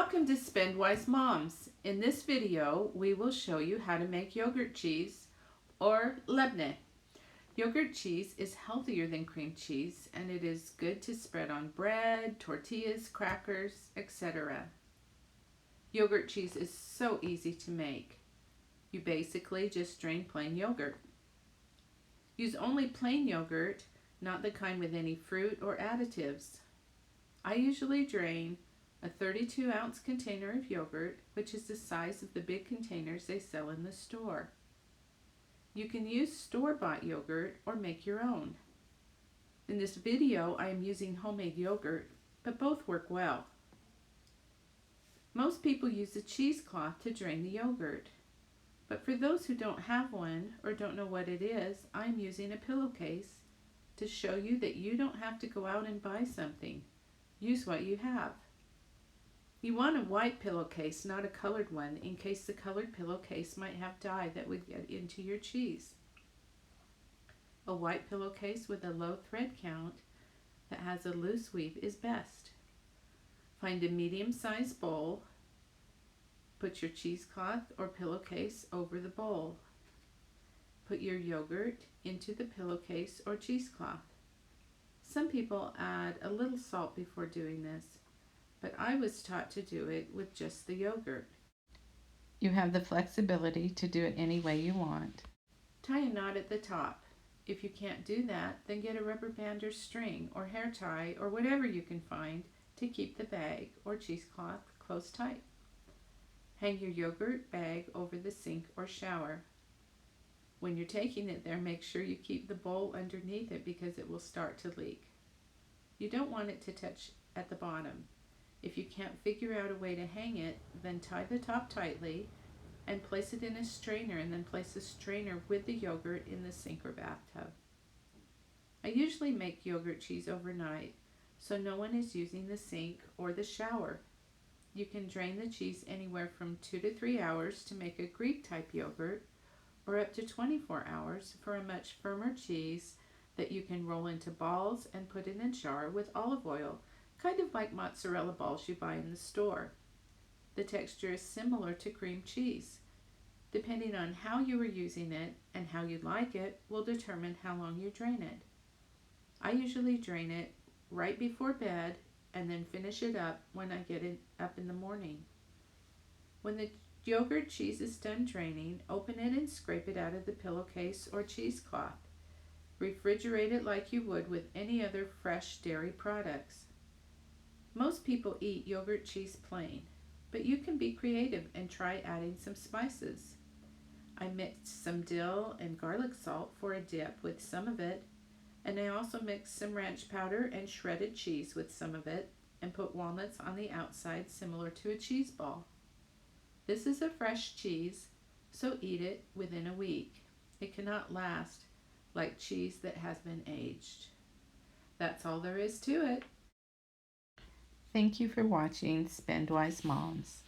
Welcome to Spend Wise Moms. In this video, we will show you how to make yogurt cheese or Labneh. Yogurt cheese is healthier than cream cheese and it is good to spread on bread, tortillas, crackers, etc. Yogurt cheese is so easy to make. You basically just drain plain yogurt. Use only plain yogurt, not the kind with any fruit or additives. I usually drain a 32-ounce container of yogurt, which is the size of the big containers they sell in the store. You can use store-bought yogurt or make your own. In this video, I am using homemade yogurt, but both work well. Most people use a cheesecloth to drain the yogurt, but for those who don't have one or don't know what it is, I'm using a pillowcase to show you that you don't have to go out and buy something. Use what you have. You want a white pillowcase, not a colored one, in case the colored pillowcase might have dye that would get into your cheese. A white pillowcase with a low thread count that has a loose weave is best. Find a medium-sized bowl. Put your cheesecloth or pillowcase over the bowl. Put your yogurt into the pillowcase or cheesecloth. Some people add a little salt before doing this, but I was taught to do it with just the yogurt. You have the flexibility to do it any way you want. Tie a knot at the top. If you can't do that, then get a rubber band or string or hair tie or whatever you can find to keep the bag or cheesecloth close tight. Hang your yogurt bag over the sink or shower. When you're taking it there, make sure you keep the bowl underneath it because it will start to leak. You don't want it to touch at the bottom. If you can't figure out a way to hang it, then tie the top tightly and place it in a strainer, and then place the strainer with the yogurt in the sink or bathtub. I usually make yogurt cheese overnight, so no one is using the sink or the shower. You can drain the cheese anywhere from 2 to 3 hours to make a Greek type yogurt, or up to 24 hours for a much firmer cheese that you can roll into balls and put in a jar with olive oil, kind of like mozzarella balls you buy in the store. The texture is similar to cream cheese. Depending on how you are using it and how you like it will determine how long you drain it. I usually drain it right before bed and then finish it up when I get it up in the morning. When the yogurt cheese is done draining, open it and scrape it out of the pillowcase or cheesecloth. Refrigerate it like you would with any other fresh dairy products. Most people eat yogurt cheese plain, but you can be creative and try adding some spices. I mixed some dill and garlic salt for a dip with some of it, and I also mixed some ranch powder and shredded cheese with some of it and put walnuts on the outside similar to a cheese ball. This is a fresh cheese, so eat it within a week. It cannot last like cheese that has been aged. That's all there is to it. Thank you for watching Spend Wise Moms.